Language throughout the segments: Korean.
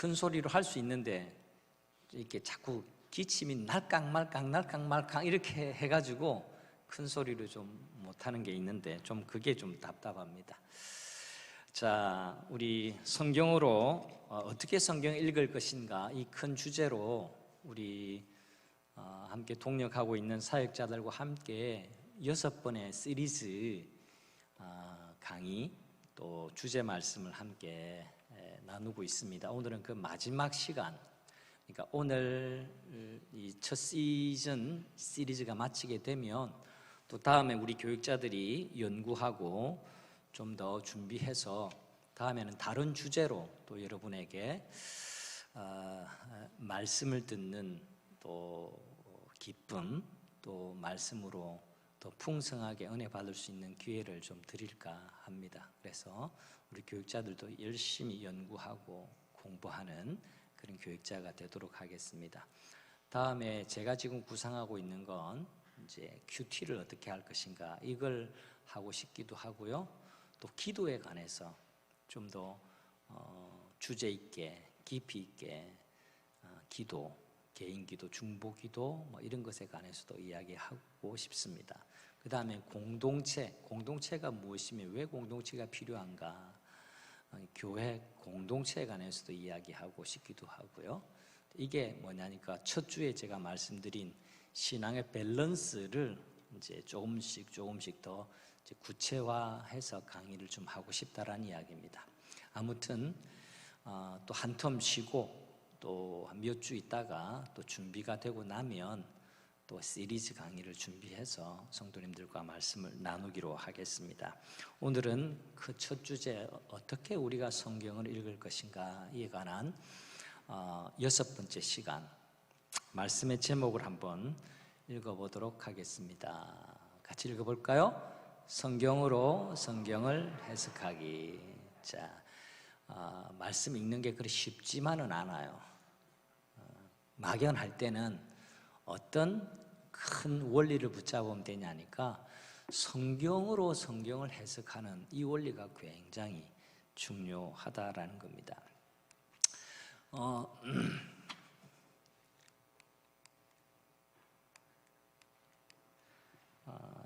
큰 소리로 할 수 있는데 이렇게 자꾸 기침이 날캉말캉 이렇게 해가지고 큰 소리로 좀 못하는 게 있는데 좀 그게 좀 답답합니다. 자, 우리 성경으로 어떻게 성경을 읽을 것인가 이 큰 주제로 우리 함께 동역하고 있는 사역자들과 함께 6번의 시리즈 강의 또 주제 말씀을 함께 나누고 있습니다. 오늘은 그 마지막 시간, 그러니까 오늘 이 첫 시즌 시리즈가 마치게 되면 또 다음에 우리 교육자들이 연구하고 좀 더 준비해서 다음에는 다른 주제로 또 여러분에게 말씀을 듣는 또 기쁨, 또 말씀으로 더 풍성하게 은혜 받을 수 있는 기회를 좀 드릴까 합니다. 그래서 우리 교육자들도 열심히 연구하고 공부하는 그런 교육자가 되도록 하겠습니다. 다음에 제가 지금 구상하고 있는 건 이제 큐티를 어떻게 할 것인가 이걸 하고 싶기도 하고요. 또 기도에 관해서 좀 더 주제 있게 깊이 있게 기도, 개인 기도, 중보 기도 뭐 이런 것에 관해서도 이야기하고 싶습니다. 그 다음에 공동체가 무엇이며 왜 공동체가 필요한가, 교회 공동체에 관해서도 이야기하고 싶기도 하고요. 이게 뭐냐니까 첫 주에 제가 말씀드린 신앙의 밸런스를 이제 조금씩 더 이제 구체화해서 강의를 좀 하고 싶다라는 이야기입니다. 아무튼 또 한 텀 쉬고 또 몇 주 있다가 또 준비가 되고 나면 또 시리즈 강의를 준비해서 성도님들과 말씀을 나누기로 하겠습니다. 오늘은 그 첫 주제 어떻게 우리가 성경을 읽을 것인가 이에 관한 6번째 시간 말씀의 제목을 한번 읽어보도록 하겠습니다. 같이 읽어볼까요? 성경으로 성경을 해석하기. 자, 말씀 읽는 게 그리 쉽지만은 않아요. 막연할 때는 어떤 큰 원리를 붙잡으면 되냐니까 성경으로 성경을 해석하는 이 원리가 굉장히 중요하다라는 겁니다.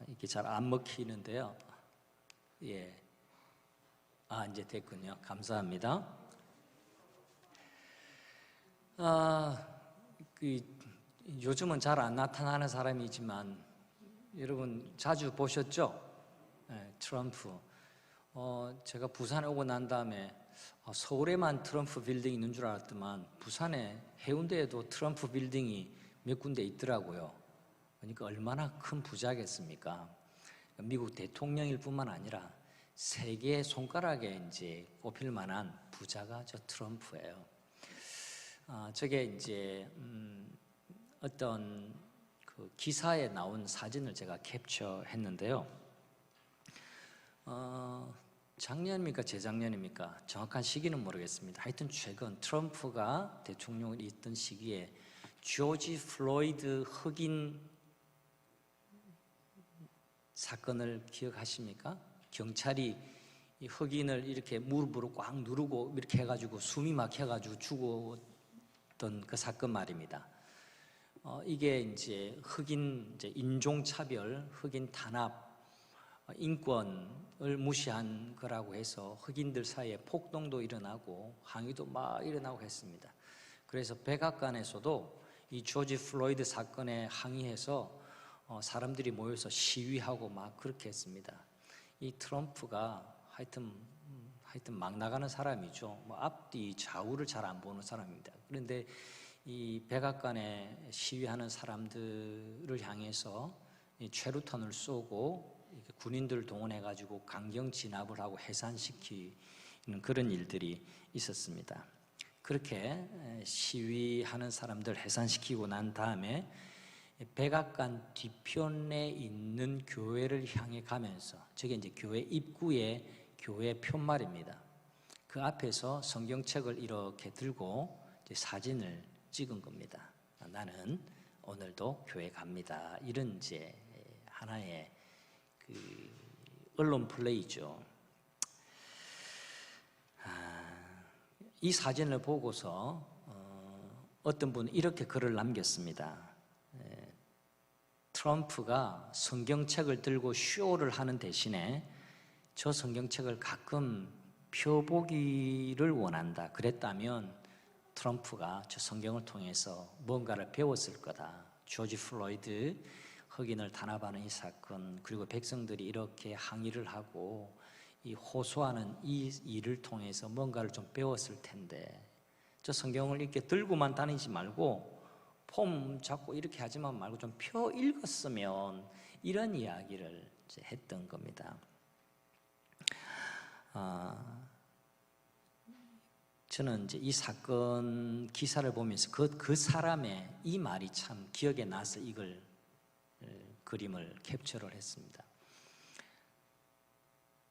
이게 잘 안 먹히는데요. 예. 이제 됐군요. 감사합니다. 요즘은 잘 안 나타나는 사람이지만 여러분 자주 보셨죠? 네, 트럼프. 제가 부산에 오고 난 다음에 서울에만 트럼프 빌딩이 있는 줄 알았더만 부산에 해운대에도 트럼프 빌딩이 몇 군데 있더라고요. 그러니까 얼마나 큰 부자겠습니까? 미국 대통령일 뿐만 아니라 세계 손가락에 이제 꼽힐 만한 부자가 저 트럼프예요. 저게 이제 어떤 그 기사에 나온 사진을 제가 캡처했는데요. 작년입니까 재작년입니까 정확한 시기는 모르겠습니다. 하여튼 최근 트럼프가 대통령이 있던 시기에 조지 플로이드 흑인 사건을 기억하십니까? 경찰이 이 흑인을 이렇게 무릎으로 꽉 누르고 이렇게 해가지고 숨이 막혀가지고 죽었던 그 사건 말입니다. 이게 이제 흑인 이제 인종차별, 흑인 탄압, 인권을 무시한 거라고 해서 흑인들 사이에 폭동도 일어나고 항의도 막 일어나고 했습니다. 그래서 백악관에서도 이 조지 플로이드 사건에 항의해서 사람들이 모여서 시위하고 막 그렇게 했습니다. 이 트럼프가 하여튼 막 나가는 사람이죠. 뭐 앞뒤 좌우를 잘 안 보는 사람입니다. 그런데 이 백악관에 시위하는 사람들을 향해서 이 최루탄을 쏘고 군인들을 동원해가지고 강경 진압을 하고 해산시키는 그런 일들이 있었습니다. 그렇게 시위하는 사람들 해산시키고 난 다음에 백악관 뒤편에 있는 교회를 향해 가면서 저게 이제 교회 입구에 교회 편말입니다. 그 앞에서 성경책을 이렇게 들고 이제 사진을 찍은 겁니다. 나는 오늘도 교회 갑니다. 이런 이제 하나의 그 언론 플레이죠. 이 사진을 보고서 어떤 분은 이렇게 글을 남겼습니다. 트럼프가 성경책을 들고 쇼를 하는 대신에 저 성경책을 가끔 펴보기를 원한다. 그랬다면 트럼프가 저 성경을 통해서 뭔가를 배웠을 거다. 조지 플로이드 흑인을 탄압하는 이 사건, 그리고 백성들이 이렇게 항의를 하고 이 호소하는 이 일을 통해서 뭔가를 좀 배웠을 텐데, 저 성경을 이렇게 들고만 다니지 말고 폼 잡고 이렇게 하지만 말고 좀 펴 읽었으면, 이런 이야기를 이제 했던 겁니다. 저는 이제 이 사건 기사를 보면서 그 사람의 이 말이 참 기억에 나서 이걸 그림을 캡처를 했습니다.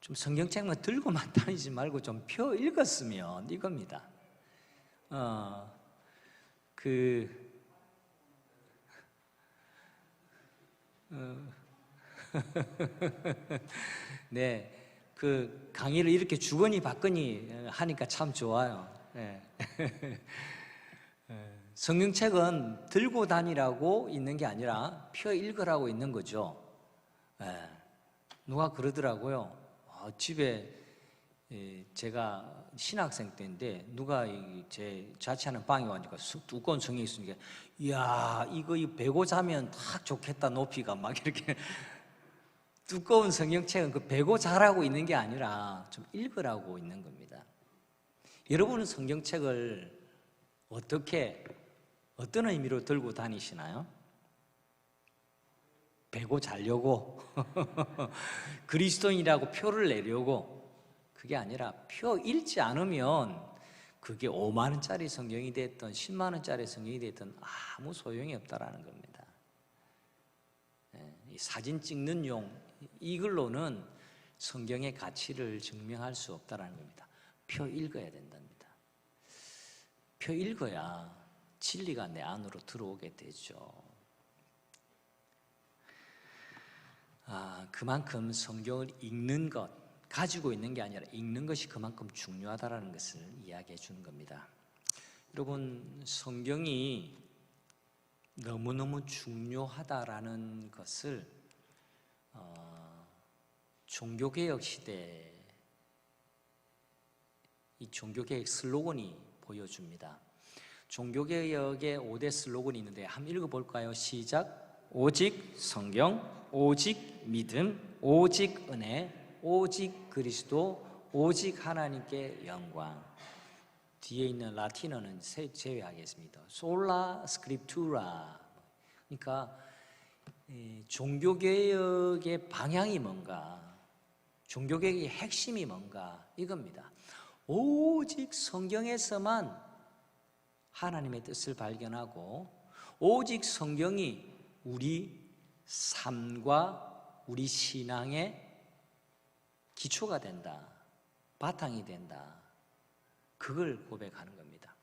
좀 성경책만 들고만 다니지 말고 좀 펴 읽었으면, 이겁니다. 네, 그 강의를 이렇게 주거니 받거니 하니까 참 좋아요. 네. 성경책은 들고 다니라고 있는 게 아니라 펴 읽으라고 있는 거죠. 네. 누가 그러더라고요. 집에 제가 신학생 때인데 누가 제 자취하는 방에 와니까 두꺼운 성경이 있으니까, 이야, 이거 베고 자면 딱 좋겠다, 높이가 막 이렇게. 두꺼운 성경책은 그 베고 자라고 있는 게 아니라 좀 읽으라고 있는 겁니다. 여러분은 성경책을 어떤 의미로 들고 다니시나요? 베고 자려고 그리스도인이라고 표를 내려고? 그게 아니라 표 읽지 않으면 그게 5만 원짜리 성경이 됐든 10만 원짜리 성경이 됐든 아무 소용이 없다라는 겁니다. 이 사진 찍는 용, 이걸로는 성경의 가치를 증명할 수 없다라는 겁니다. 표 읽어야 된답니다. 표 읽어야 진리가 내 안으로 들어오게 되죠. 그만큼 성경을 읽는 것, 가지고 있는 게 아니라 읽는 것이 그만큼 중요하다는 것을 이야기해 주는 겁니다. 여러분, 성경이 너무너무 중요하다라는 것을 종교개혁 시대, 이 종교개혁 슬로건이 보여줍니다. 종교개혁의 5대 슬로건이 있는데 한번 읽어볼까요? 시작. 오직 성경, 오직 믿음, 오직 은혜, 오직 그리스도, 오직 하나님께 영광. 뒤에 있는 라틴어는 제외하겠습니다. 솔라 스크립투라. 그러니까 종교개혁의 방향이 뭔가, 종교개혁의 핵심이 뭔가, 이겁니다. 오직 성경에서만 하나님의 뜻을 발견하고, 오직 성경이 우리 삶과 우리 신앙의 기초가 된다, 바탕이 된다, 그걸 고백하는 겁니다.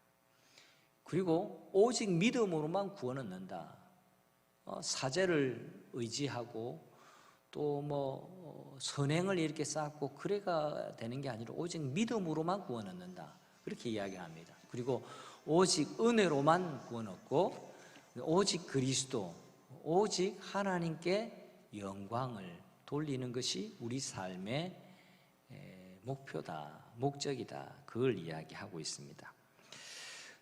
그리고 오직 믿음으로만 구원 얻는다. 사제를 의지하고 또 선행을 이렇게 쌓고 그래가 되는 게 아니라 오직 믿음으로만 구원 얻는다, 그렇게 이야기합니다. 그리고 오직 은혜로만 구원 얻고, 오직 그리스도, 오직 하나님께 영광을 돌리는 것이 우리 삶의 목표다, 목적이다, 그걸 이야기하고 있습니다.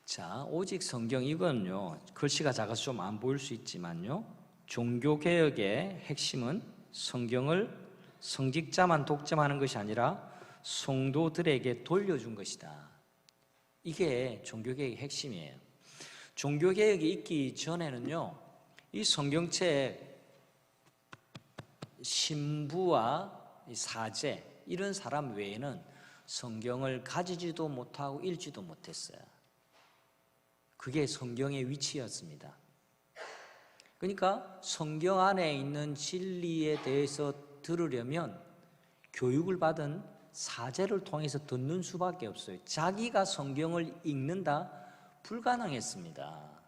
자, 오직 성경, 이건요, 글씨가 작아서 좀 안 보일 수 있지만요, 종교개혁의 핵심은 성경을 성직자만 독점하는 것이 아니라 성도들에게 돌려준 것이다. 이게 종교개혁의 핵심이에요. 종교개혁이 있기 전에는요, 이 성경책 신부와 사제, 이런 사람 외에는 성경을 가지지도 못하고 읽지도 못했어요. 그게 성경의 위치였습니다. 그러니까 성경 안에 있는 진리에 대해서 들으려면 교육을 받은 사제를 통해서 듣는 수밖에 없어요. 자기가 성경을 읽는다? 불가능했습니다.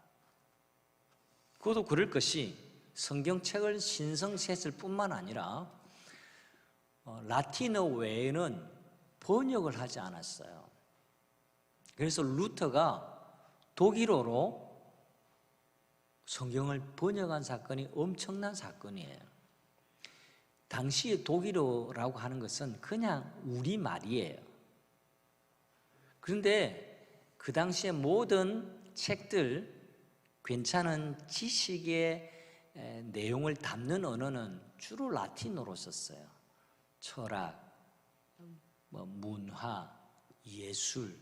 그것도 그럴 것이, 성경책을 신성시했을 뿐만 아니라 라틴어 외에는 번역을 하지 않았어요. 그래서 루터가 독일어로 성경을 번역한 사건이 엄청난 사건이에요. 당시에 독일어라고 하는 것은 그냥 우리말이에요. 그런데 그 당시에 모든 책들, 괜찮은 지식의 내용을 담는 언어는 주로 라틴어로 썼어요. 철학, 문화, 예술,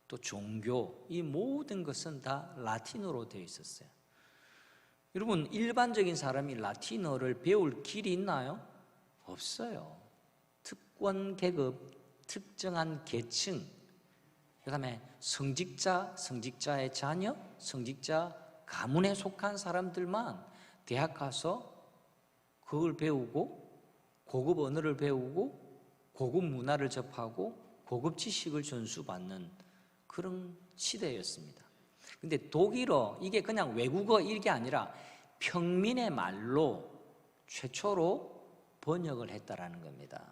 또 종교, 이 모든 것은 다 라틴어로 되어 있었어요. 여러분, 일반적인 사람이 라틴어를 배울 길이 있나요? 없어요. 특권 계급, 특정한 계층, 그 다음에 성직자, 성직자의 자녀, 성직자 가문에 속한 사람들만 대학 가서 그걸 배우고 고급 언어를 배우고 고급 문화를 접하고 고급 지식을 전수받는 그런 시대였습니다. 근데 독일어, 이게 그냥 외국어 이게 아니라 평민의 말로 최초로 번역을 했다라는 겁니다.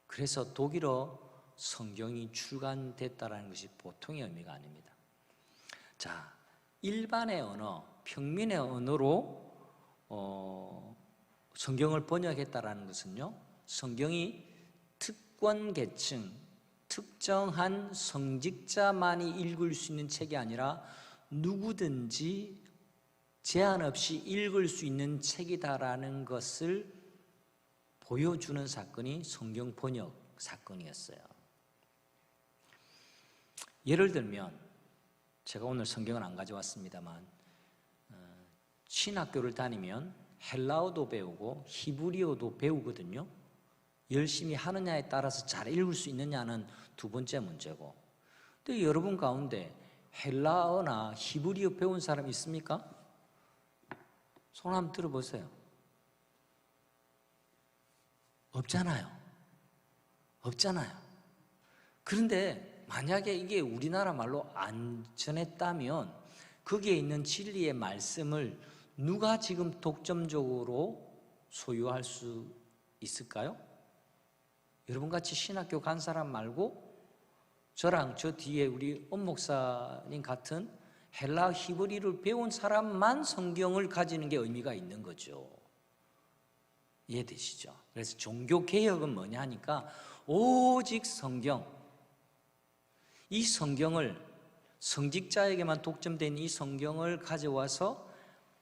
그래서 독일어 성경이 출간됐다라는 것이 보통의 의미가 아닙니다. 자, 일반의 언어, 평민의 언어로 성경을 번역했다라는 것은요, 성경이 특권 계층, 특정한 성직자만이 읽을 수 있는 책이 아니라 누구든지 제한 없이 읽을 수 있는 책이다라는 것을 보여주는 사건이 성경 번역 사건이었어요. 예를 들면, 제가 오늘 성경은 안 가져왔습니다만, 신학교를 다니면 헬라어도 배우고 히브리어도 배우거든요. 열심히 하느냐에 따라서 잘 읽을 수 있느냐는 두 번째 문제고, 근데 여러분 가운데 헬라어나 히브리어 배운 사람 있습니까? 손 한번 들어보세요. 없잖아요. 없잖아요. 그런데 만약에 이게 우리나라 말로 안 전했다면 거기에 있는 진리의 말씀을 누가 지금 독점적으로 소유할 수 있을까요? 여러분같이 신학교 간 사람 말고 저랑 저 뒤에 우리 엄 목사님 같은 헬라 히브리를 배운 사람만 성경을 가지는 게 의미가 있는 거죠. 이해되시죠? 그래서 종교개혁은 뭐냐 하니까 오직 성경, 이 성경을, 성직자에게만 독점된 이 성경을 가져와서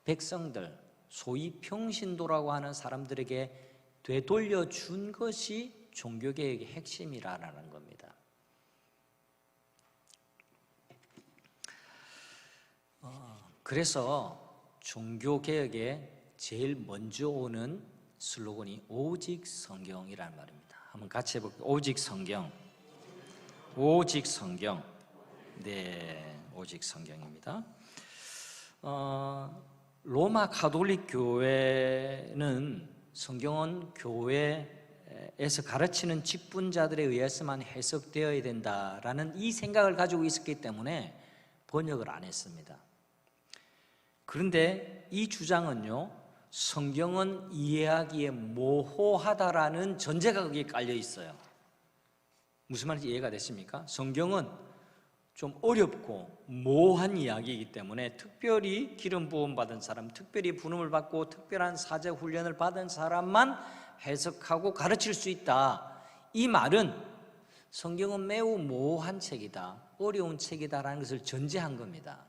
백성들, 소위 평신도라고 하는 사람들에게 되돌려 준 것이 종교개혁의 핵심이라는 겁니다. 그래서 종교개혁에 제일 먼저 오는 슬로건이 오직 성경이라는 말입니다. 한번 같이 해볼게요. 오직 성경. 오직 성경. 네, 오직 성경입니다. 로마 가톨릭 교회는 성경은 교회에서 가르치는 직분자들에 의해서만 해석되어야 된다라는 이 생각을 가지고 있었기 때문에 번역을 안 했습니다. 그런데 이 주장은요, 성경은 이해하기에 모호하다라는 전제가 거기에 깔려 있어요. 무슨 말인지 이해가 되십니까? 성경은 좀 어렵고 모호한 이야기이기 때문에 특별히 기름 부음 받은 사람, 특별히 부름을 받고 특별한 사제 훈련을 받은 사람만 해석하고 가르칠 수 있다. 이 말은 성경은 매우 모호한 책이다, 어려운 책이다라는 것을 전제한 겁니다.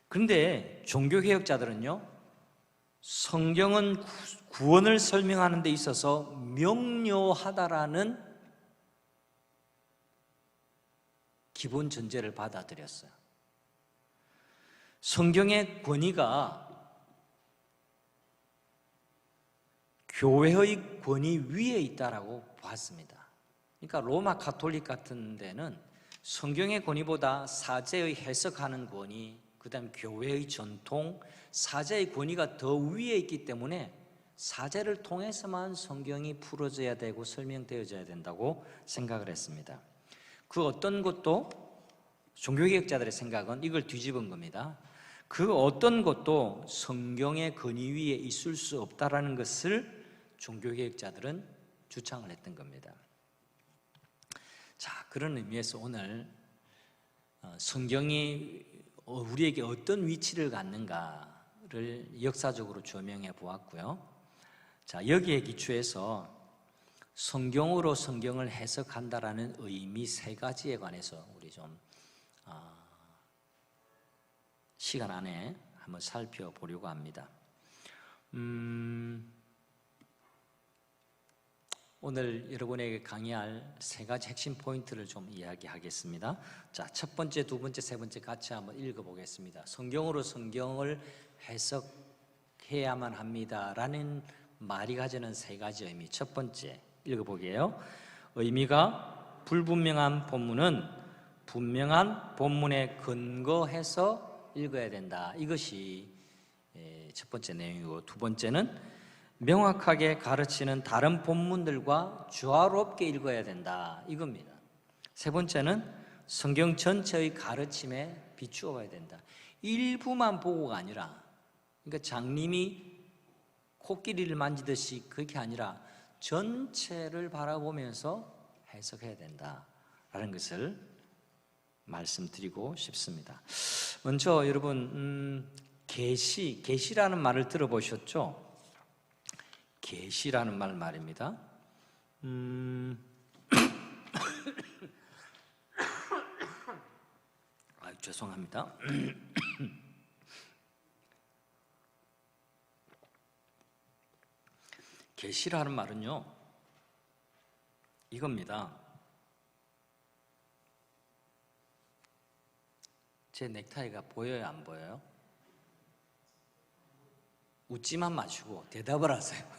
그런데 종교개혁자들은요, 성경은 구원을 설명하는 데 있어서 명료하다라는 기본 전제를 받아들였어요. 성경의 권위가 교회의 권위 위에 있다라고 봤습니다. 그러니까 로마 가톨릭 같은 데는 성경의 권위보다 사제의 해석하는 권위, 그 다음 교회의 전통, 사제의 권위가 더 위에 있기 때문에 사제를 통해서만 성경이 풀어져야 되고 설명되어져야 된다고 생각을 했습니다. 그 어떤 것도, 종교개혁자들의 생각은 이걸 뒤집은 겁니다. 그 어떤 것도 성경의 권위 위에 있을 수 없다라는 것을 종교개혁자들은 주창을 했던 겁니다. 그런 의미에서 오늘 성경이 우리에게 어떤 위치를 갖는가를 역사적으로 조명해 보았고요. 자, 여기에 기초해서 성경으로 성경을 해석한다라는 의미 세 가지에 관해서 우리 좀 시간 안에 한번 살펴보려고 합니다. 오늘 여러분에게 강의할 세 가지 핵심 포인트를 좀 이야기하겠습니다. 자, 첫 번째, 두 번째, 세 번째 같이 한번 읽어보겠습니다. 성경으로 성경을 해석해야만 합니다라는 말이 가지는 세 가지 의미. 첫 번째, 읽어보게요. 의미가 불분명한 본문은 분명한 본문에 근거해서 읽어야 된다. 이것이 첫 번째 내용이고, 두 번째는 명확하게 가르치는 다른 본문들과 조화롭게 읽어야 된다. 이겁니다. 세 번째는 성경 전체의 가르침에 비추어 봐야 된다. 일부만 보고가 아니라, 그러니까 장님이 코끼리를 만지듯이 그렇게 아니라 전체를 바라보면서 해석해야 된다라는 것을 말씀드리고 싶습니다. 먼저 여러분, 계시라는 말을 들어보셨죠? 계시라는 말입니다. 죄송합니다. 계시라는 말은요, 이겁니다. 제 넥타이가 보여요, 안 보여요? 웃지만 마시고 대답을 하세요.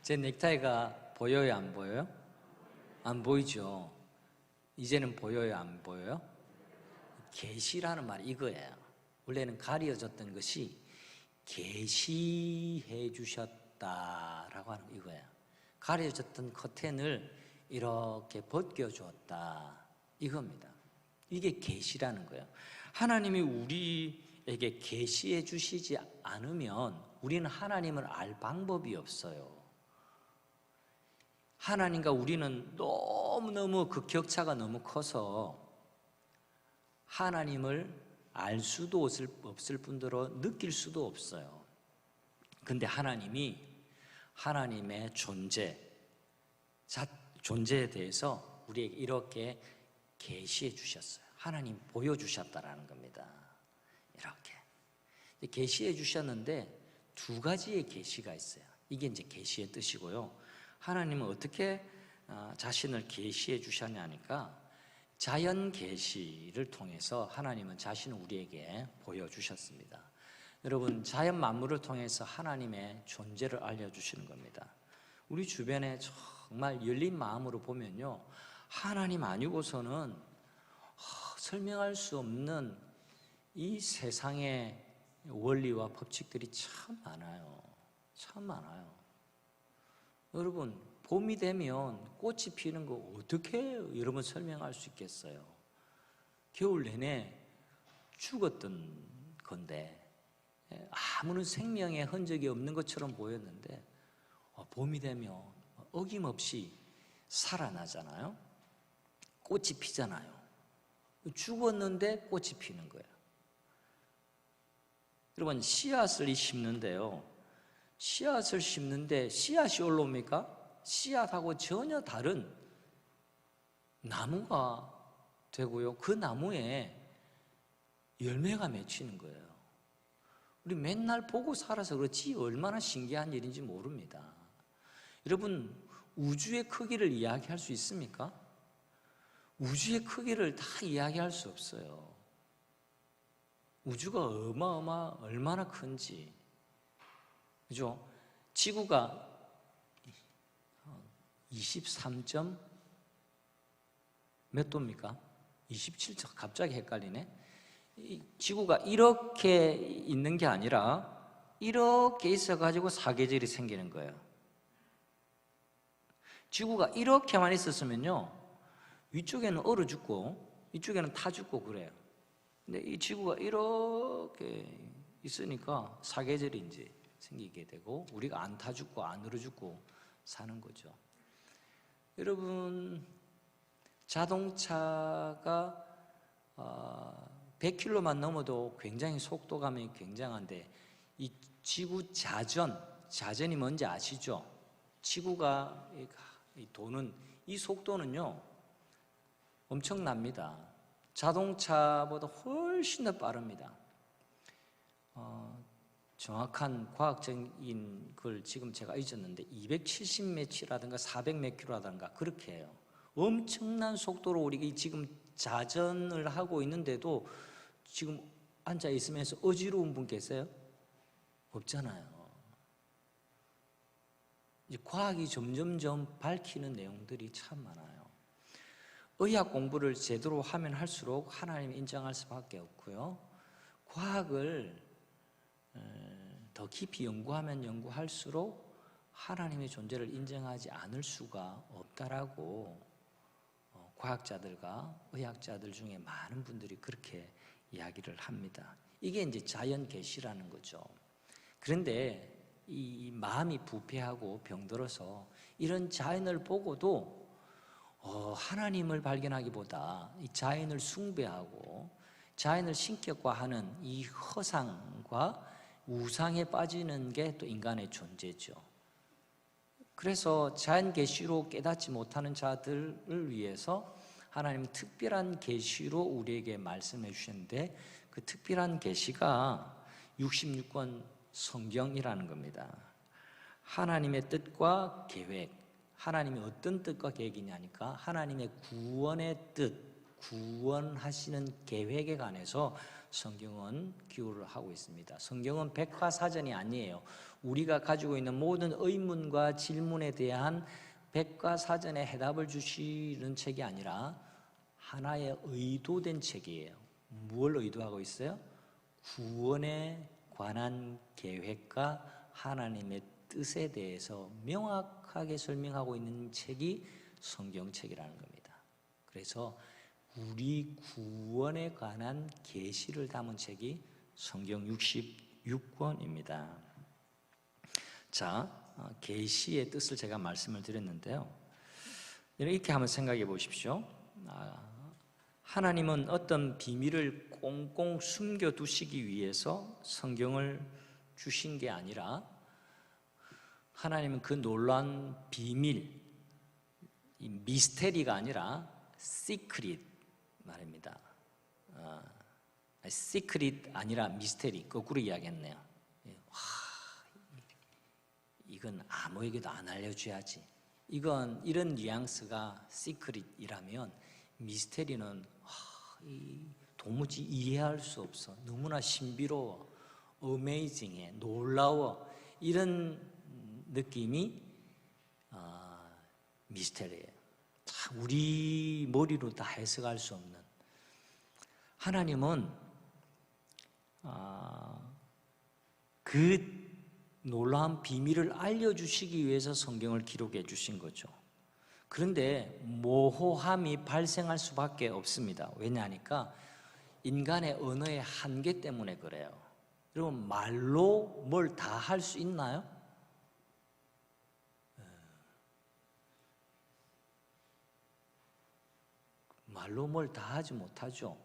제 넥타이가 보여요, 안 보여요? 안 보이죠? 이제는 보여요, 안 보여요? 계시라는 말이 이거예요. 원래는 가려졌던 것이 계시해 주셨다라고 하는 이거예요. 가려졌던 커튼을 이렇게 벗겨주었다, 이겁니다. 이게 계시라는 거예요. 하나님이 우리에게 계시해 주시지 않으면 우리는 하나님을 알 방법이 없어요. 하나님과 우리는 너무너무 그 격차가 너무 커서 하나님을 알 수도 없을 뿐더러 느낄 수도 없어요. 근데 하나님이 하나님의 존재에 대해서 우리에게 이렇게 계시해 주셨어요. 하나님 보여주셨다라는 겁니다. 이렇게 계시해 주셨는데 두 가지의 계시가 있어요. 이게 이제 계시의 뜻이고요. 하나님은 어떻게 자신을 계시해 주셨냐니까 자연 계시를 통해서 하나님은 자신을 우리에게 보여주셨습니다. 여러분, 자연 만물을 통해서 하나님의 존재를 알려주시는 겁니다. 우리 주변에 정말 열린 마음으로 보면요, 하나님 아니고서는 설명할 수 없는 이 세상의 원리와 법칙들이 참 많아요. 참 많아요. 여러분, 봄이 되면 꽃이 피는 거 어떻게 여러분 설명할 수 있겠어요? 겨울 내내 죽었던 건데 아무런 생명의 흔적이 없는 것처럼 보였는데 봄이 되면 어김없이 살아나잖아요. 꽃이 피잖아요. 죽었는데 꽃이 피는 거예요. 여러분, 씨앗을 심는데요, 씨앗을 심는데 씨앗이 올라옵니까? 씨앗하고 전혀 다른 나무가 되고요, 그 나무에 열매가 맺히는 거예요. 우리 맨날 보고 살아서 그렇지 얼마나 신기한 일인지 모릅니다. 여러분, 우주의 크기를 이야기할 수 있습니까? 우주의 크기를 다 이야기할 수 없어요. 우주가 얼마나 큰지. 그죠? 지구가 23점 몇 도입니까? 27점, 갑자기 헷갈리네. 지구가 이렇게 있는 게 아니라 이렇게 있어가지고 사계절이 생기는 거예요. 지구가 이렇게만 있었으면요, 위쪽에는 얼어 죽고 이쪽에는 타 죽고 그래요. 근데 이 지구가 이렇게 있으니까 사계절이 이제 생기게 되고 우리가 안 타 죽고 안 얼어 죽고 사는 거죠. 여러분, 자동차가 100km만 넘어도 굉장히 속도감이 굉장한데 이 지구 자전이 뭔지 아시죠? 지구가 도는 이 속도는요 엄청납니다. 자동차보다 훨씬 더 빠릅니다. 정확한 과학적인 걸 지금 제가 잊었는데 270몇 km라든가 400몇 km라든가 그렇게 해요. 엄청난 속도로 우리가 지금 자전을 하고 있는데도 지금 앉아 있으면서 어지러운 분 계세요? 없잖아요. 이제 과학이 점점점 밝히는 내용들이 참 많아요. 의학 공부를 제대로 하면 할수록 하나님을 인정할 수밖에 없고요. 과학을 더 깊이 연구하면 연구할수록 하나님의 존재를 인정하지 않을 수가 없다라고 과학자들과 의학자들 중에 많은 분들이 그렇게 이야기를 합니다. 이게 이제 자연 계시라는 거죠. 그런데 이 마음이 부패하고 병들어서 이런 자연을 보고도 하나님을 발견하기보다 이 자연을 숭배하고 자연을 신격화하는 이 허상과 우상에 빠지는 게 또 인간의 존재죠. 그래서 자연 계시로 깨닫지 못하는 자들을 위해서 하나님은 특별한 계시로 우리에게 말씀해 주셨는데 그 특별한 계시가 66권 성경이라는 겁니다. 하나님의 뜻과 계획, 하나님이 어떤 뜻과 계획이냐니까 하나님의 구원의 뜻, 구원하시는 계획에 관해서 성경은 기록을 하고 있습니다. 성경은 백과사전이 아니에요. 우리가 가지고 있는 모든 의문과 질문에 대한 백과사전의 해답을 주시는 책이 아니라 하나의 의도된 책이에요. 무엇을 의도하고 있어요? 구원에 관한 계획과 하나님의 뜻에 대해서 명확하게 설명하고 있는 책이 성경책이라는 겁니다. 그래서 우리 구원에 관한 계시를 담은 책이 성경 66권입니다. 자, 계시의 뜻을 제가 말씀을 드렸는데요. 이렇게 한번 생각해 보십시오. 하나님은 어떤 비밀을 꽁꽁 숨겨두시기 위해서 성경을 주신 게 아니라 하나님은 그 놀라운 비밀, 이 미스테리가 아니라 시크릿 말입니다. 시크릿 아니라 미스테리, 거꾸로 이야기했네요. 이건 아무에게도 안 알려줘야지. 이런 뉘앙스가 시크릿이라면 미스테리는 도무지 이해할 수 없어. 너무나 신비로워, 어메이징해, 놀라워. 이런 느낌이 미스테리예요. 우리 머리로 다 해석할 수 없는. 하나님은 그 놀라운 비밀을 알려주시기 위해서 성경을 기록해 주신 거죠. 그런데 모호함이 발생할 수밖에 없습니다. 왜냐하니까 인간의 언어의 한계 때문에 그래요. 여러분, 말로 뭘 다 할 수 있나요? 말로 뭘 다 하지 못하죠.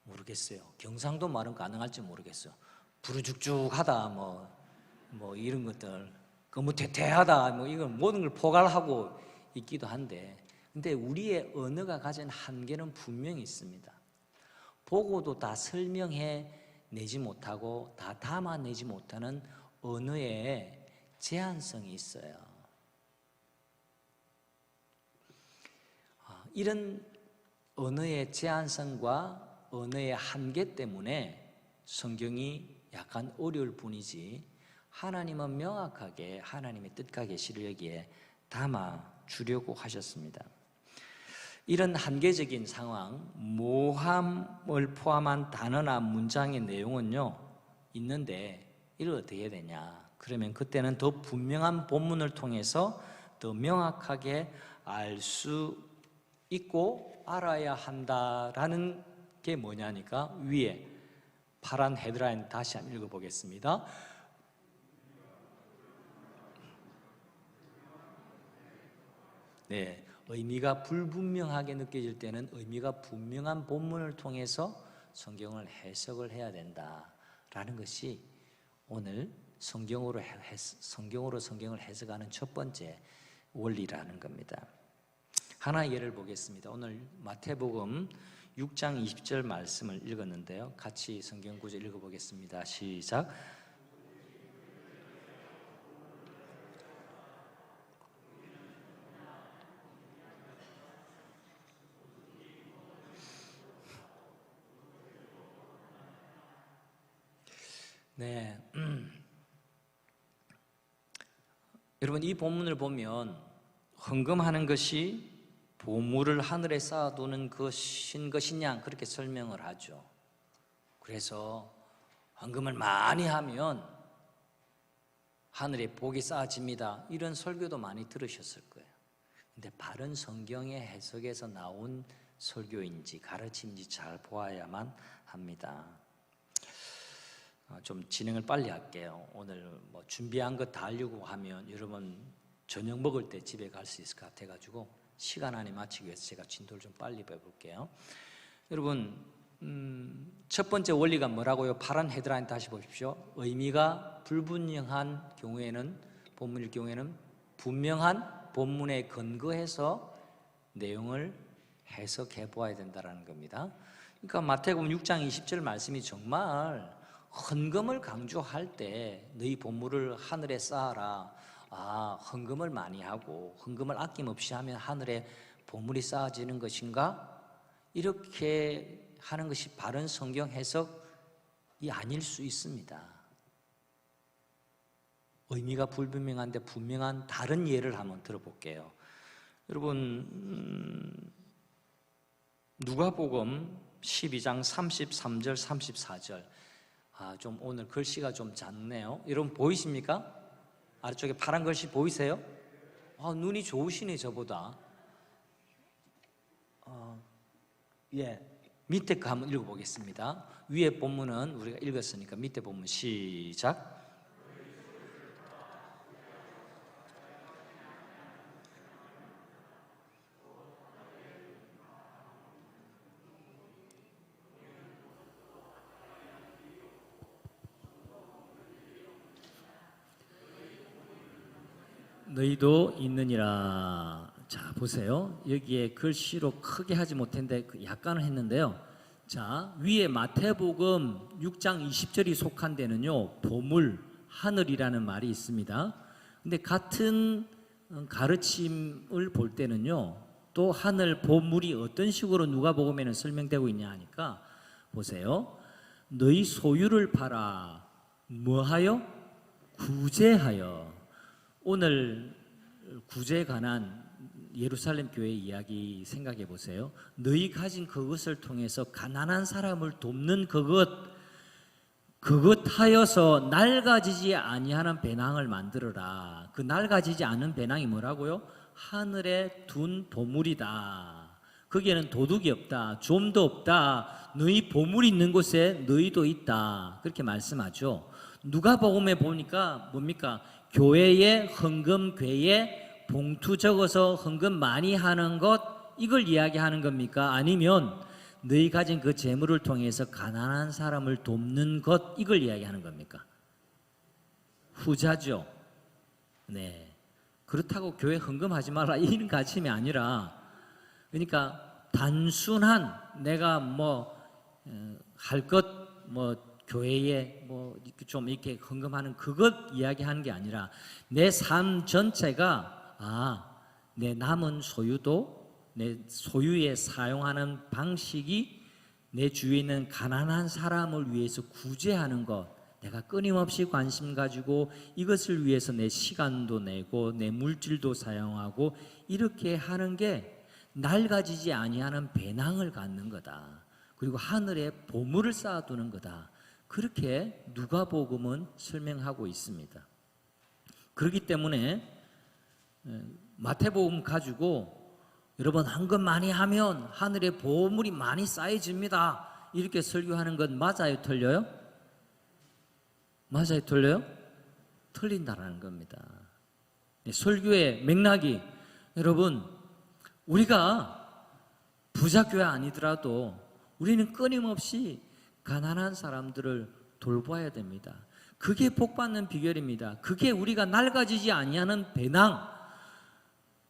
모르겠어요. 경상도 말은 가능할지 모르겠어요. 부르죽죽하다 뭐 이런 것들, 거무태태하다 뭐 이건 모든 걸 포괄하고 있기도 한데, 근데 우리의 언어가 가진 한계는 분명히 있습니다. 보고도 다 설명해 내지 못하고 다 담아내지 못하는 언어의 제한성이 있어요. 이런 언어의 제한성과 언어의 한계 때문에 성경이 약간 어려울 뿐이지 하나님은 명확하게 하나님의 뜻과 계시를 여기에 담아 주려고 하셨습니다. 이런 한계적인 상황, 모함을 포함한 단어나 문장의 내용은요 있는데 이걸 어떻게 해야 되냐? 그러면 그때는 더 분명한 본문을 통해서 더 명확하게 알 수 있고 알아야 한다라는 게 뭐냐니까 위에 파란 헤드라인 다시 한번 읽어보겠습니다. 네, 의미가 불분명하게 느껴질 때는 의미가 분명한 본문을 통해서 성경을 해석을 해야 된다라는 것이 오늘 성경으로 성경을 해석하는 첫 번째 원리라는 겁니다. 하나의 예를 보겠습니다. 오늘 마태복음 6장 20절 말씀을 읽었는데요. 같이 성경 구절 읽어보겠습니다. 시작. 네, 여러분 이 본문을 보면 헌금하는 것이 보물을 하늘에 쌓아두는 것이냐 그렇게 설명을 하죠. 그래서 헌금을 많이 하면 하늘에 복이 쌓아집니다. 이런 설교도 많이 들으셨을 거예요. 근데 바른 성경의 해석에서 나온 설교인지 가르침인지 잘 보아야만 합니다. 좀 진행을 빨리 할게요. 오늘 뭐 준비한 거 다 하려고 하면 여러분 저녁 먹을 때 집에 갈 수 있을 것 같아가지고 시간 안에 마치기 위해서 제가 진도를 좀 빨리 해볼게요. 여러분 첫 번째 원리가 뭐라고요? 파란 헤드라인 다시 보십시오. 의미가 불분명한 경우에는 본문일 경우에는 분명한 본문에 근거해서 내용을 해석해 보아야 된다는 겁니다. 그러니까 마태복음 6장 20절 말씀이 정말 헌금을 강조할 때 너희 보물을 하늘에 쌓아라. 헌금을 많이 하고 헌금을 아낌없이 하면 하늘에 보물이 쌓아지는 것인가? 이렇게 하는 것이 바른 성경 해석이 아닐 수 있습니다. 의미가 불분명한데 분명한 다른 예를 한번 들어볼게요. 여러분 누가복음 12장 33절 34절 좀 오늘 글씨가 좀 작네요. 여러분 보이십니까? 아래쪽에 파란 글씨 보이세요? 눈이 좋으시네 저보다. 밑에 거 한번 읽어보겠습니다. 위에 본문은 우리가 읽었으니까 밑에 본문 시작. 너희도 있느니라. 자 보세요. 여기에 글씨로 크게 하지 못했는데 약간은 했는데요. 자 위에 마태복음 6장 20절이 속한 데는요 보물, 하늘이라는 말이 있습니다. 근데 같은 가르침을 볼 때는요 또 하늘, 보물이 어떤 식으로 누가복음에는 설명되고 있냐 하니까 보세요. 너희 소유를 팔아 뭐하여? 구제하여. 오늘 구제에 관한 예루살렘 교회 이야기 생각해 보세요. 너희 가진 그것을 통해서 가난한 사람을 돕는 그것 하여서 낡아지지 아니하는 배낭을 만들어라. 그 낡아지지 않은 배낭이 뭐라고요? 하늘에 둔 보물이다. 거기에는 도둑이 없다, 좀도 없다. 너희 보물이 있는 곳에 너희도 있다. 그렇게 말씀하죠. 누가복음에 보니까 뭡니까? 교회에 헌금궤에 봉투 적어서 헌금 많이 하는 것, 이걸 이야기하는 겁니까? 아니면 너희 가진 그 재물을 통해서 가난한 사람을 돕는 것, 이걸 이야기하는 겁니까? 후자죠. 네. 그렇다고 교회 헌금하지 마라 이런 가르침이 아니라, 그러니까 단순한 내가 할 것 교회에 좀 이렇게 헌금하는 그것 이야기하는 게 아니라 내 삶 전체가 내 남은 소유도 내 소유에 사용하는 방식이 내 주위에 있는 가난한 사람을 위해서 구제하는 것, 내가 끊임없이 관심 가지고 이것을 위해서 내 시간도 내고 내 물질도 사용하고 이렇게 하는 게 낡아지지 아니하는 배낭을 갖는 거다. 그리고 하늘에 보물을 쌓아두는 거다. 그렇게 누가복음은 설명하고 있습니다. 그렇기 때문에 마태복음 가지고 여러분 헌금 많이 하면 하늘에 보물이 많이 쌓여집니다. 이렇게 설교하는 건 맞아요, 틀려요? 맞아요, 틀려요? 틀린다라는 겁니다. 설교의 맥락이 여러분 우리가 부자교회 아니더라도 우리는 끊임없이 가난한 사람들을 돌봐야 됩니다. 그게 복받는 비결입니다. 그게 우리가 낡아지지 아니하는 배낭,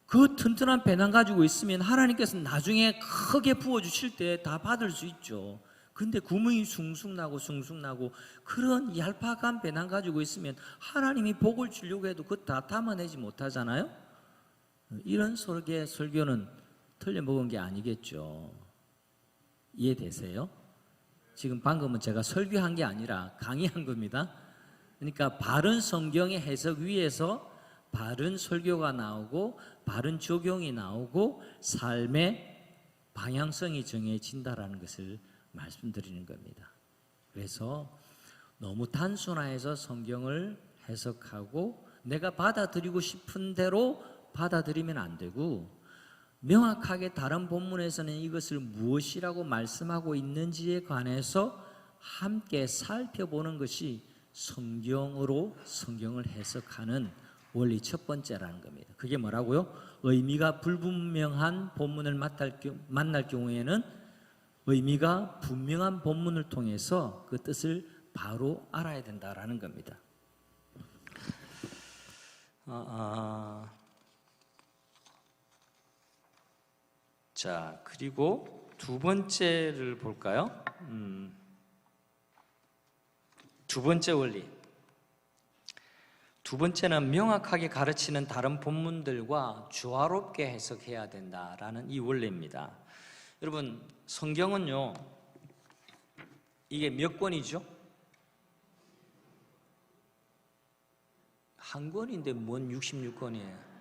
그 튼튼한 배낭 가지고 있으면 하나님께서 나중에 크게 부어주실 때 다 받을 수 있죠. 근데 구멍이 숭숭 나고 그런 얄팍한 배낭 가지고 있으면 하나님이 복을 주려고 해도 그거 다 담아내지 못하잖아요. 이런 설교는 틀려먹은 게 아니겠죠. 이해되세요? 지금 방금은 제가 설교한 게 아니라 강의한 겁니다. 그러니까 바른 성경의 해석 위에서 바른 설교가 나오고 바른 적용이 나오고 삶의 방향성이 정해진다라는 것을 말씀드리는 겁니다. 그래서 너무 단순화해서 성경을 해석하고 내가 받아들이고 싶은 대로 받아들이면 안 되고, 명확하게 다른 본문에서는 이것을 무엇이라고 말씀하고 있는지에 관해서 함께 살펴보는 것이 성경으로 성경을 해석하는 원리 첫 번째라는 겁니다. 그게 뭐라고요? 의미가 불분명한 본문을 만날 경우에는 의미가 분명한 본문을 통해서 그 뜻을 바로 알아야 된다라는 겁니다. 자, 그리고 두 번째를 볼까요? 두 번째 원리. 두 번째는 명확하게 가르치는 다른 본문들과 조화롭게 해석해야 된다라는 이 원리입니다. 여러분, 성경은요, 이게 몇 권이죠? 한 권인데 뭔 66권이에요?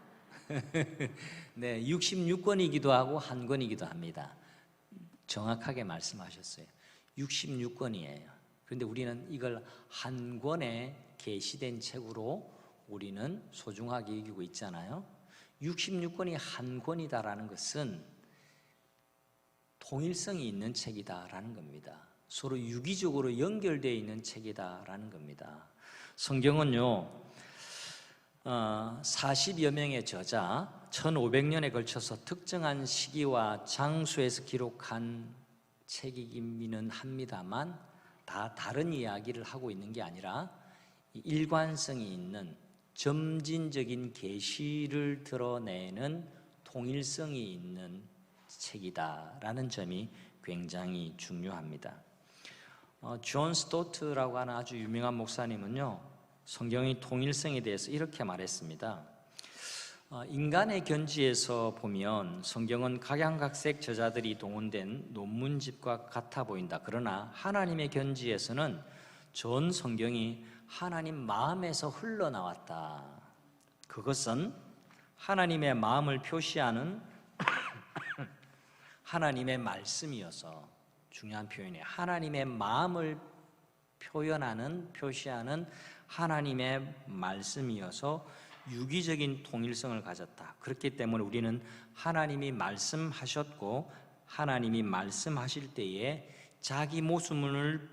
네, 66권이기도 하고 한 권이기도 합니다. 정확하게 말씀하셨어요. 66권이에요. 그런데 우리는 이걸 한 권에 계시된 책으로 우리는 소중하게 여기고 있잖아요. 66권이 한 권이다라는 것은 통일성이 있는 책이다라는 겁니다. 서로 유기적으로 연결되어 있는 책이다라는 겁니다. 성경은요, 40여 명의 저자, 1500년에 걸쳐서 특정한 시기와 장소에서 기록한 책이기는 합니다만 다 다른 이야기를 하고 있는 게 아니라 일관성이 있는 점진적인 계시를 드러내는 통일성이 있는 책이다라는 점이 굉장히 중요합니다. 존 스토트라고 하는 아주 유명한 목사님은요, 성경의 통일성에 대해서 이렇게 말했습니다. 인간의 견지에서 보면 성경은 각양각색 저자들이 동원된 논문집과 같아 보인다. 그러나 하나님의 견지에서는 전 성경이 하나님 마음에서 흘러나왔다. 그것은 하나님의 마음을 표시하는 하나님의 말씀이어서, 중요한 표현이에요. 하나님의 마음을 표시하는 하나님의 말씀이어서 유기적인 통일성을 가졌다. 그렇기 때문에 우리는 하나님이 말씀하셨고 하나님이 말씀하실 때에 자기 모순을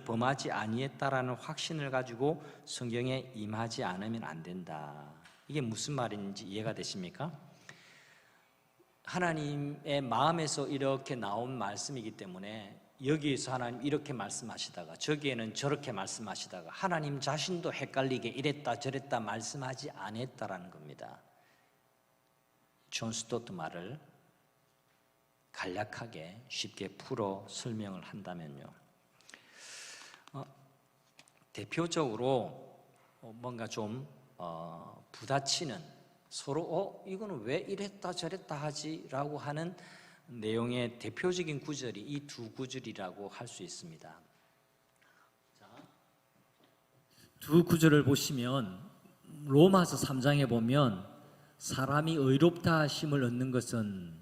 범하지 아니했다라는 확신을 가지고 성경에 임하지 않으면 안 된다. 이게 무슨 말인지 이해가 되십니까? 하나님의 마음에서 이렇게 나온 말씀이기 때문에 여기에서 하나님 이렇게 말씀하시다가 저기에는 저렇게 말씀하시다가 하나님 자신도 헷갈리게 이랬다 저랬다 말씀하지 않았다라는 겁니다. 존 스토트 말을 간략하게 쉽게 풀어 설명을 한다면요, 대표적으로 뭔가 좀 부딪히는, 서로 이거는 왜 이랬다 저랬다 하지? 라고 하는 내용의 대표적인 구절이 이 두 구절이라고 할 수 있습니다. 두 구절을 보시면 로마서 3장에 보면 사람이 의롭다 하심을 얻는 것은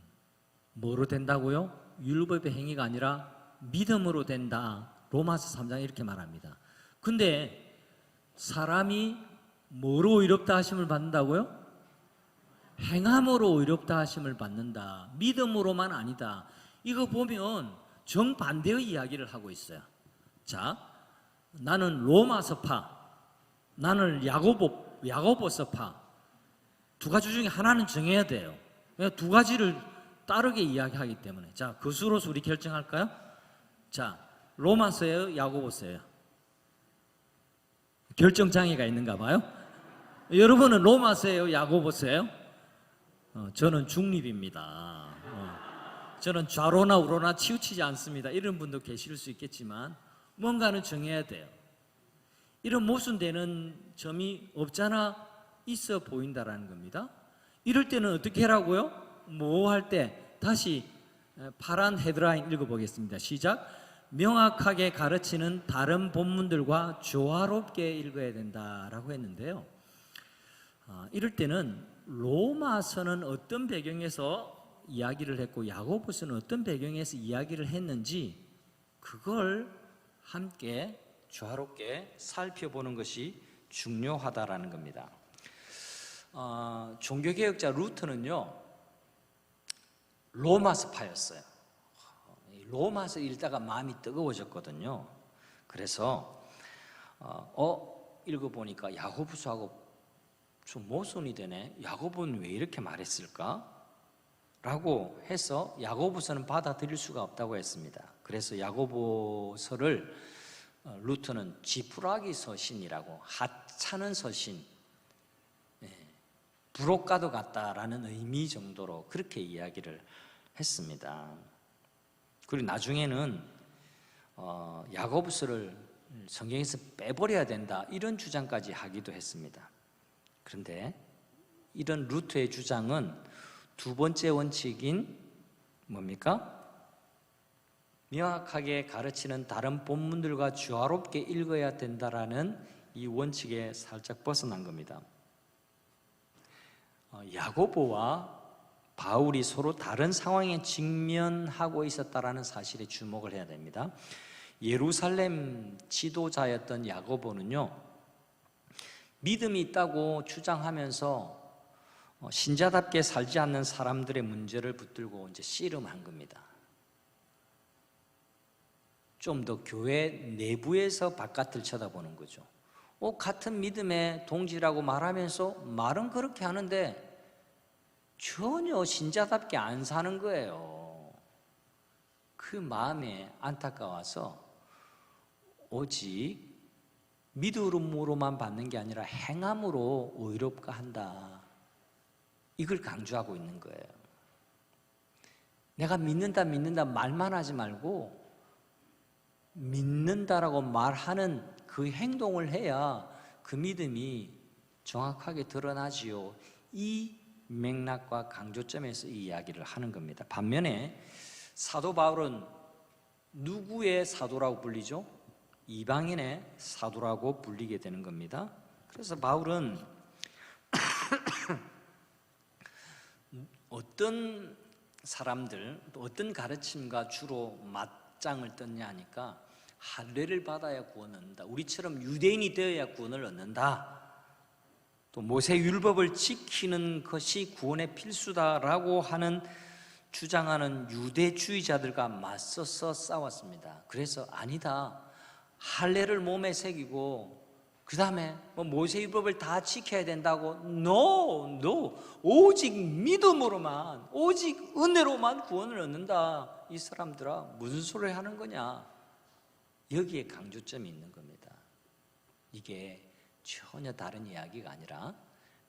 뭐로 된다고요? 율법의 행위가 아니라 믿음으로 된다. 로마서 3장에 이렇게 말합니다. 근데 사람이 뭐로 의롭다 하심을 받는다고요? 행함으로 의롭다 하심을 받는다. 믿음으로만 아니다. 이거 보면 정반대의 이야기를 하고 있어요. 자, 나는 로마서파, 나는 야고보서파, 두 가지 중에 하나는 정해야 돼요. 두 가지를 따르게 이야기하기 때문에. 자, 그 수로서 우리 결정할까요? 자, 로마서예요, 야고보서예요? 결정장애가 있는가 봐요. 여러분은 로마서예요, 야고보서예요? 저는 중립입니다. 저는 좌로나 우로나 치우치지 않습니다. 이런 분도 계실 수 있겠지만 뭔가는 정해야 돼요. 이런 모순되는 점이 없잖아 있어 보인다라는 겁니다. 이럴 때는 어떻게 하라고요? 뭐 할 때? 다시 파란 헤드라인 읽어보겠습니다. 시작. 명확하게 가르치는 다른 본문들과 조화롭게 읽어야 된다라고 했는데요. 이럴 때는 로마서는 어떤 배경에서 이야기를 했고 야고보서는 어떤 배경에서 이야기를 했는지 그걸 함께 조화롭게 살펴보는 것이 중요하다라는 겁니다. 종교개혁자 루터는요 로마서파였어요. 로마서 읽다가 마음이 뜨거워졌거든요. 그래서 읽어보니까 야고보서하고 좀 모순이 되네. 야고보는 왜 이렇게 말했을까? 라고 해서 야고보서는 받아들일 수가 없다고 했습니다. 그래서 야고보서를 루터는 지푸라기 서신이라고, 하찮은 서신, 부록과도 같다라는 의미 정도로 그렇게 이야기를 했습니다. 그리고 나중에는 야고보서를 성경에서 빼버려야 된다 이런 주장까지 하기도 했습니다. 그런데 이런 루터의 주장은 두 번째 원칙인 뭡니까? 명확하게 가르치는 다른 본문들과 조화롭게 읽어야 된다라는 이 원칙에 살짝 벗어난 겁니다. 야고보와 바울이 서로 다른 상황에 직면하고 있었다라는 사실에 주목을 해야 됩니다. 예루살렘 지도자였던 야고보는요, 믿음이 있다고 주장하면서 신자답게 살지 않는 사람들의 문제를 붙들고 이제 씨름한 겁니다. 좀 더 교회 내부에서 바깥을 쳐다보는 거죠. 같은 믿음의 동지라고 말하면서 말은 그렇게 하는데 전혀 신자답게 안 사는 거예요. 그 마음에 안타까워서 오직 믿음으로만 받는 게 아니라 행함으로 의롭게 한다. 이걸 강조하고 있는 거예요. 내가 믿는다 말만 하지 말고 믿는다라고 말하는 그 행동을 해야 그 믿음이 정확하게 드러나지요. 이 맥락과 강조점에서 이 이야기를 하는 겁니다. 반면에 사도 바울은 누구의 사도라고 불리죠? 이방인의 사도라고 불리게 되는 겁니다. 그래서 바울은 어떤 사람들, 또 어떤 가르침과 주로 맞짱을 떴냐 하니까 할례를 받아야 구원을 얻는다. 우리처럼 유대인이 되어야 구원을 얻는다. 또 모세 율법을 지키는 것이 구원의 필수다라고 하는 주장하는 유대주의자들과 맞서서 싸웠습니다. 그래서 아니다. 할례를 몸에 새기고 그 다음에 모세 율법을 다 지켜야 된다고? No. 오직 믿음으로만, 오직 은혜로만 구원을 얻는다. 이 사람들아 무슨 소리를 하는 거냐? 여기에 강조점이 있는 겁니다. 이게 전혀 다른 이야기가 아니라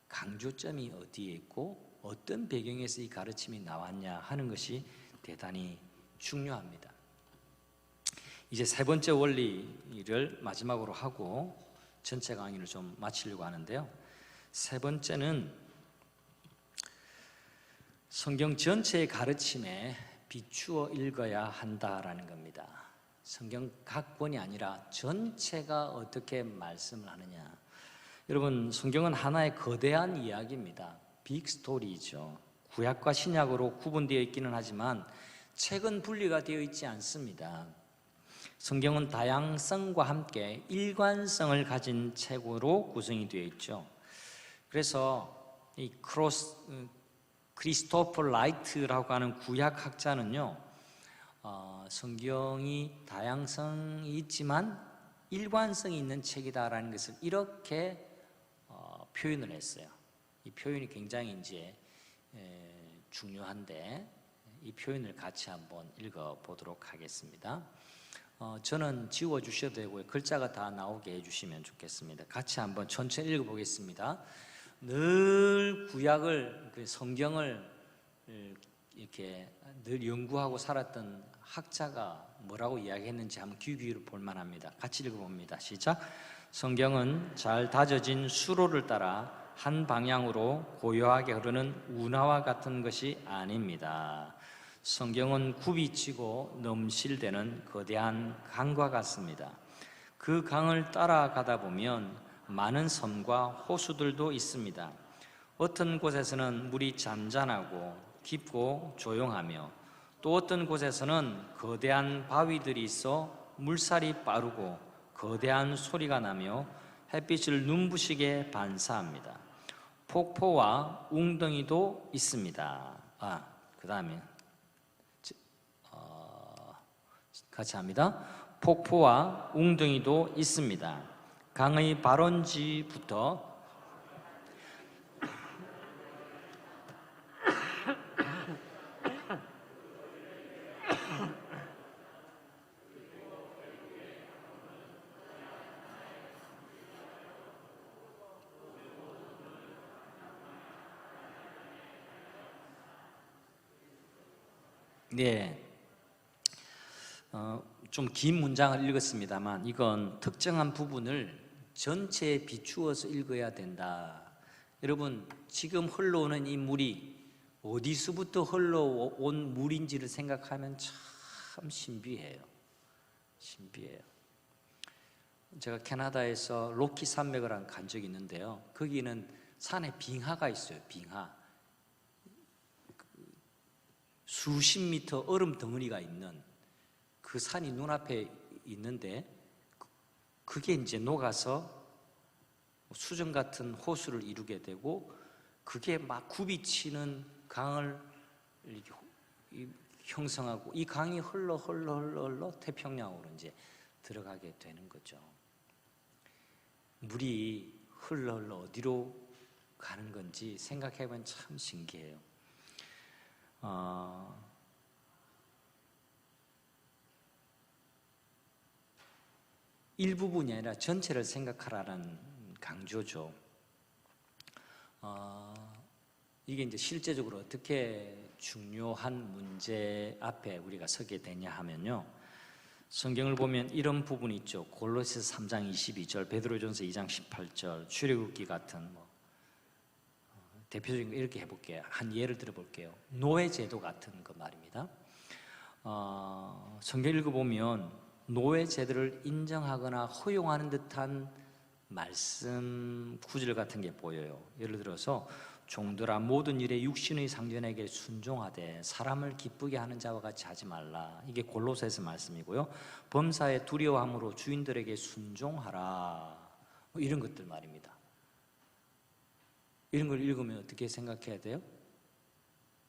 강조점이 어디에 있고 어떤 배경에서 이 가르침이 나왔냐 하는 것이 대단히 중요합니다. 이제 세 번째 원리를 마지막으로 하고 전체 강의를 좀 마치려고 하는데요. 세 번째는 성경 전체의 가르침에 비추어 읽어야 한다라는 겁니다. 성경 각 권이 아니라 전체가 어떻게 말씀을 하느냐. 여러분, 성경은 하나의 거대한 이야기입니다. 빅 스토리죠. 구약과 신약으로 구분되어 있기는 하지만 책은 분리가 되어 있지 않습니다. 성경은 다양성과 함께 일관성을 가진 책으로 구성이 되어 있죠. 그래서 이 크리스토퍼 라이트라고 하는 구약학자는요, 성경이 다양성이 있지만 일관성이 있는 책이다라는 것을 이렇게 표현을 했어요. 이 표현이 굉장히 이제 중요한데 이 표현을 같이 한번 읽어보도록 하겠습니다. 저는 지워주셔도 되고요. 글자가 다 나오게 해주시면 좋겠습니다. 같이 한번 천천히 읽어보겠습니다. 늘 구약을, 성경을 이렇게 늘 연구하고 살았던 학자가 뭐라고 이야기했는지 한번 귀 기울여 볼 만합니다. 같이 읽어봅니다. 시작. 성경은 잘 다져진 수로를 따라 한 방향으로 고요하게 흐르는 운하와 같은 것이 아닙니다. 성경은 굽이치고 넘실대는 거대한 강과 같습니다. 그 강을 따라가다 보면 많은 섬과 호수들도 있습니다. 어떤 곳에서는 물이 잔잔하고 깊고 조용하며 또 어떤 곳에서는 거대한 바위들이 있어 물살이 빠르고 거대한 소리가 나며 햇빛을 눈부시게 반사합니다. 폭포와 웅덩이도 있습니다. 그 다음에 같이 합니다. 폭포와 웅덩이도 있습니다. 강의 발원지부터 좀 긴 문장을 읽었습니다만 이건 특정한 부분을 전체에 비추어서 읽어야 된다. 여러분, 지금 흘러오는 이 물이 어디서부터 흘러온 물인지를 생각하면 참 신비해요. 제가 캐나다에서 로키 산맥을 간 적이 있는데요. 거기는 산에 빙하가 있어요. 빙하. 수십 미터 얼음 덩어리가 있는 그 산이 눈앞에 있는데 그게 이제 녹아서 수정 같은 호수를 이루게 되고 그게 막 굽이치는 강을 형성하고 이 강이 흘러 태평양으로 이제 들어가게 되는 거죠. 물이 흘러 어디로 가는 건지 생각해보면 참 신기해요. 일부분이 아니라 전체를 생각하라는 강조죠. 이게 이제 실제적으로 어떻게 중요한 문제 앞에 우리가 서게 되냐 하면요. 성경을 보면 이런 부분이 있죠. 골로새서 3장 22절, 베드로전서 2장 18절, 출애굽기 같은 대표적인 거 이렇게 해볼게요. 한 예를 들어볼게요. 노예제도 같은 거 말입니다. 성경 읽어보면 노예제도를 인정하거나 허용하는 듯한 말씀 구절 같은 게 보여요. 예를 들어서 종들아 모든 일에 육신의 상전에게 순종하되 사람을 기쁘게 하는 자와 같이 하지 말라. 이게 골로새서 말씀이고요. 범사에 두려워함으로 주인들에게 순종하라. 이런 것들 말입니다. 이런 걸 읽으면 어떻게 생각해야 돼요?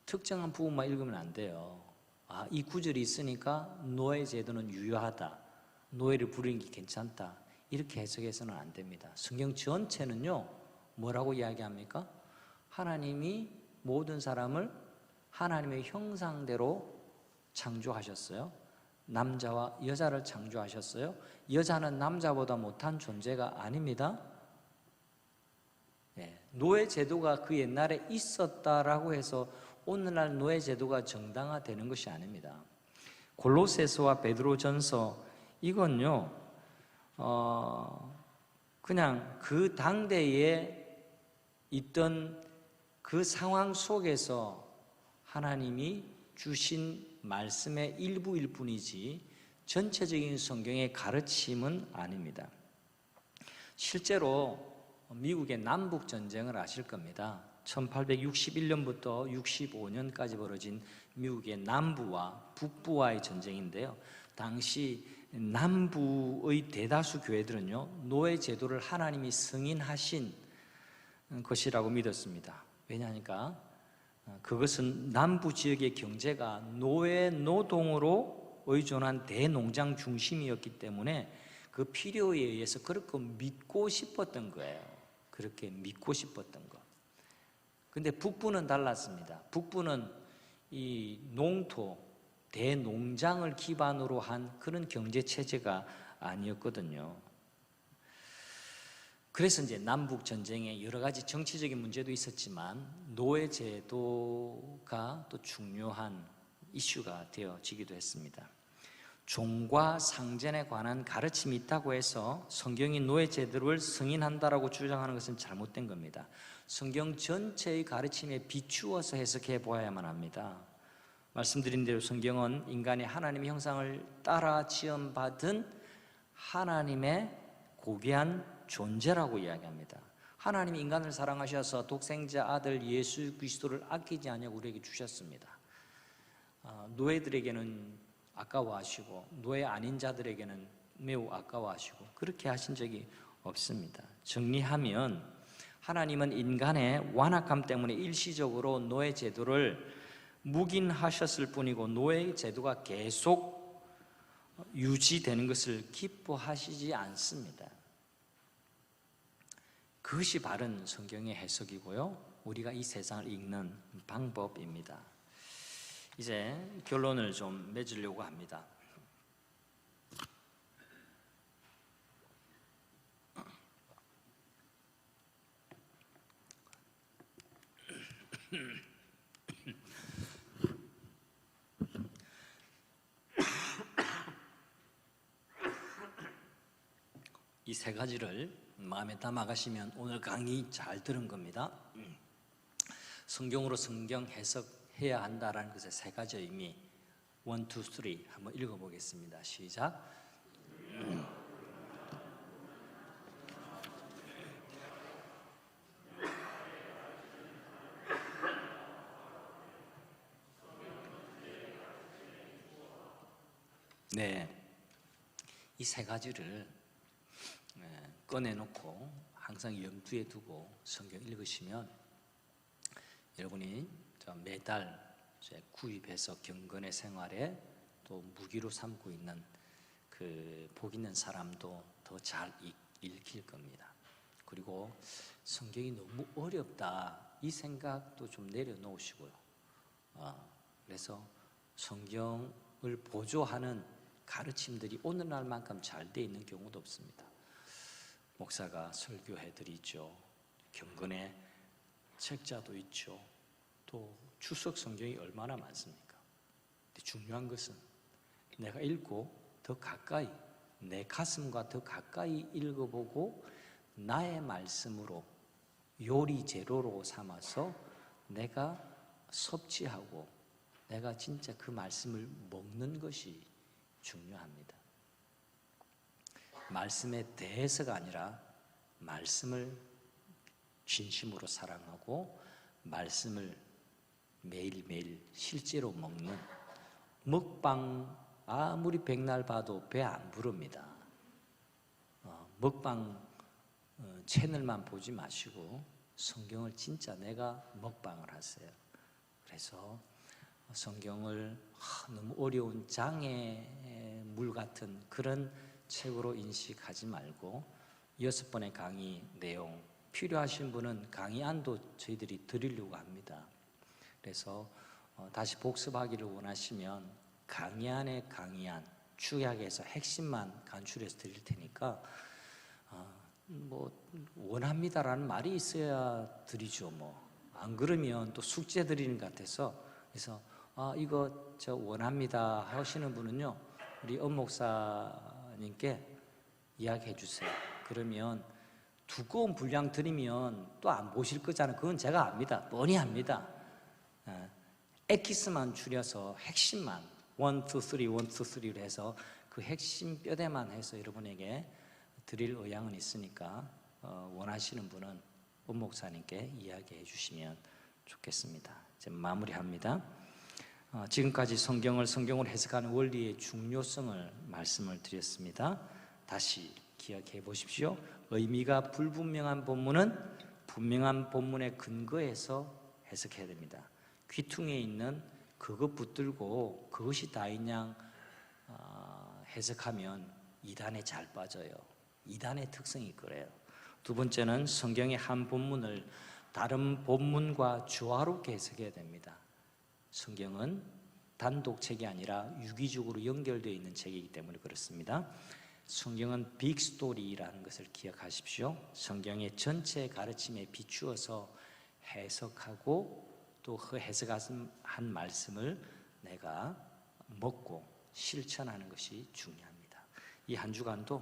특정한 부분만 읽으면 안 돼요. 이 구절이 있으니까 노예 제도는 유효하다. 노예를 부리는 게 괜찮다. 이렇게 해석해서는 안 됩니다. 성경 전체는요, 뭐라고 이야기합니까? 하나님이 모든 사람을 하나님의 형상대로 창조하셨어요. 남자와 여자를 창조하셨어요. 여자는 남자보다 못한 존재가 아닙니다. 노예 제도가 그 옛날에 있었다라고 해서 오늘날 노예 제도가 정당화되는 것이 아닙니다. 골로새서와 베드로전서 이건요, 그냥 그 당대에 있던 그 상황 속에서 하나님이 주신 말씀의 일부일 뿐이지 전체적인 성경의 가르침은 아닙니다. 실제로 미국의 남북 전쟁을 아실 겁니다. 1861년부터 65년까지 벌어진 미국의 남부와 북부와의 전쟁인데요. 당시 남부의 대다수 교회들은요, 노예 제도를 하나님이 승인하신 것이라고 믿었습니다. 왜냐하니까 그것은 남부 지역의 경제가 노예 노동으로 의존한 대농장 중심이었기 때문에 그 필요에 의해서 그렇게 믿고 싶었던 거예요. 그렇게 믿고 싶었던 거. 근데 북부는 달랐습니다. 북부는 이 농토, 대농장을 기반으로 한 그런 경제 체제가 아니었거든요. 그래서 이제 남북 전쟁에 여러 가지 정치적인 문제도 있었지만 노예제도가 또 중요한 이슈가 되어지기도 했습니다. 종과 상전에 관한 가르침이 있다고 해서 성경이 노예제도를 승인한다라고 주장하는 것은 잘못된 겁니다. 성경 전체의 가르침에 비추어서 해석해 보아야만 합니다. 말씀드린 대로 성경은 인간이 하나님의 형상을 따라 지음받은 하나님의 고귀한 존재라고 이야기합니다. 하나님이 인간을 사랑하셔서 독생자 아들 예수 그리스도를 아끼지 않냐고 우리에게 주셨습니다. 노예들에게는 아까워하시고 노예 아닌 자들에게는 매우 아까워하시고 그렇게 하신 적이 없습니다. 정리하면 하나님은 인간의 완악함 때문에 일시적으로 노예 제도를 묵인하셨을 뿐이고 노예 제도가 계속 유지되는 것을 기뻐하시지 않습니다. 그것이 바른 성경의 해석이고요, 우리가 이 세상을 읽는 방법입니다. 이제 결론을 좀 맺으려고 합니다. 이 세 가지를 마음에 담아가시면 오늘 강의 잘 들은 겁니다. 성경으로 성경 해석해야 한다라는 것의 세 가지 의미, 1, 2, 3 한번 읽어보겠습니다. 시작. 네, 이 세 가지를 꺼내놓고 항상 염두에 두고 성경 읽으시면 여러분이 매달 구입해서 경건의 생활에 또 무기로 삼고 있는 그 복 있는 사람도 더 잘 읽힐 겁니다. 그리고 성경이 너무 어렵다 이 생각도 좀 내려놓으시고요. 그래서 성경을 보조하는 가르침들이 오늘날만큼 잘 돼 있는 경우도 없습니다. 목사가 설교해드리죠. 경건의 책자도 있죠. 또 추석 성경이 얼마나 많습니까? 근데 중요한 것은 내가 읽고 더 가까이, 내 가슴과 더 가까이 읽어보고 나의 말씀으로 요리 재료로 삼아서 내가 섭취하고 내가 진짜 그 말씀을 먹는 것이 중요합니다. 말씀에 대해서가 아니라 말씀을 진심으로 사랑하고 말씀을 매일매일 실제로 먹는 먹방, 아무리 백날 봐도 배 안 부릅니다. 먹방 채널만 보지 마시고 성경을 진짜 내가 먹방을 하세요. 그래서 성경을 너무 어려운 장애물 같은 그런 책으로 인식하지 말고 6번의 강의 내용 필요하신 분은 강의안도 저희들이 드리려고 합니다. 그래서 다시 복습하기를 원하시면 강의안의 강의안 축약해서 핵심만 간추려서 드릴 테니까 뭐 원합니다라는 말이 있어야 드리죠. 뭐 안 그러면 또 숙제 드리는 것 같아서 그래서 이거 저 원합니다 하시는 분은요 우리 엄목사님께 이야기해 주세요. 그러면 두꺼운 분량 드리면 또 안 보실 거잖아요. 그건 제가 압니다. 뻔히 압니다. 엑기스만 줄여서 핵심만 1, 2, 3, 1, 2, 3를 해서 그 핵심 뼈대만 해서 여러분에게 드릴 의향은 있으니까 원하시는 분은 엄 목사님께 이야기해 주시면 좋겠습니다. 이제 마무리합니다. 지금까지 성경을 해석하는 원리의 중요성을 말씀을 드렸습니다. 다시 기억해 보십시오. 의미가 불분명한 본문은 분명한 본문에 근거해서 해석해야 됩니다. 귀퉁이에 있는 그것 붙들고 그것이 다인 양 해석하면 이단에 잘 빠져요. 이단의 특성이 그래요. 두 번째는 성경의 한 본문을 다른 본문과 조화롭게 해석해야 됩니다. 성경은 단독책이 아니라 유기적으로 연결되어 있는 책이기 때문에 그렇습니다. 성경은 빅스토리라는 것을 기억하십시오. 성경의 전체 가르침에 비추어서 해석하고 또 그 해석한 말씀을 내가 먹고 실천하는 것이 중요합니다. 이 한 주간도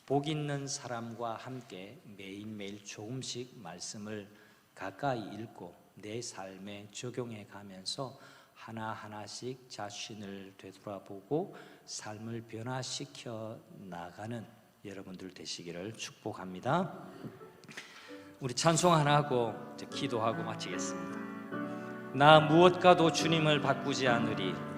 복 있는 사람과 함께 매일매일 조금씩 말씀을 가까이 읽고 내 삶에 적용해 가면서 하나하나씩 자신을 되돌아보고 삶을 변화시켜 나가는 여러분들 되시기를 축복합니다. 우리 찬송 하나 하고 이제 기도하고 마치겠습니다. 나 무엇과도 주님을 바꾸지 않으리.